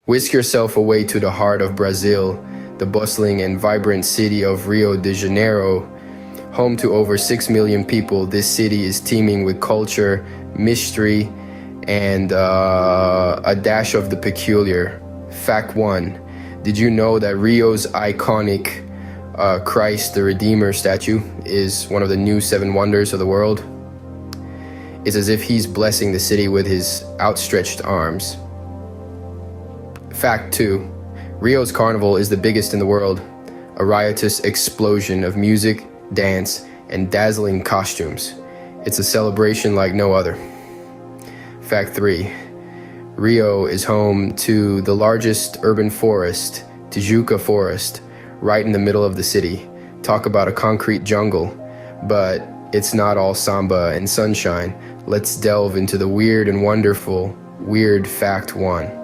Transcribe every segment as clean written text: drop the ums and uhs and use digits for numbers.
Whisk yourself away to the heart of Brazil, the bustling and vibrant city of Rio de Janeiro. Home to over 6 million people, this city is teeming with culture, mystery, and a dash of the peculiar. Fact 1. Did you know that Rio's iconic Christ the Redeemer statue is one of the new 7 wonders of the world? It's as if he's blessing the city with his outstretched arms. Fact 2. Rio's carnival is the biggest in the world, a riotous explosion of music, dance, and dazzling costumes. It's a celebration like no other. Fact 3. Rio is home to the largest urban forest, Tijuca Forest, right in the middle of the city. Talk about a concrete jungle, but it's not all samba and sunshine. Let's delve into the weird and wonderful. Weird Fact 1.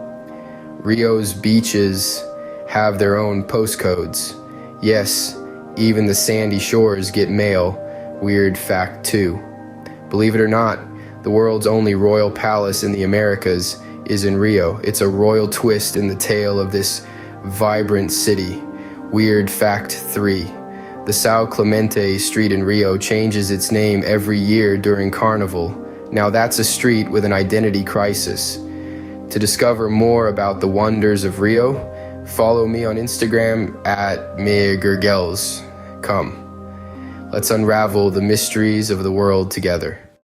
Rio's beaches have their own postcodes. Yes, even the sandy shores get mail. Weird Fact 2. Believe it or not, the world's only royal palace in the Americas is in Rio. It's a royal twist in the tale of this vibrant city. Weird Fact 3. The São Clemente Street in Rio changes its name every year during Carnival. Now that's a street with an identity crisis. To discover more about the wonders of Rio, follow me on Instagram at Mr.Gurgels. Come, let's unravel the mysteries of the world together.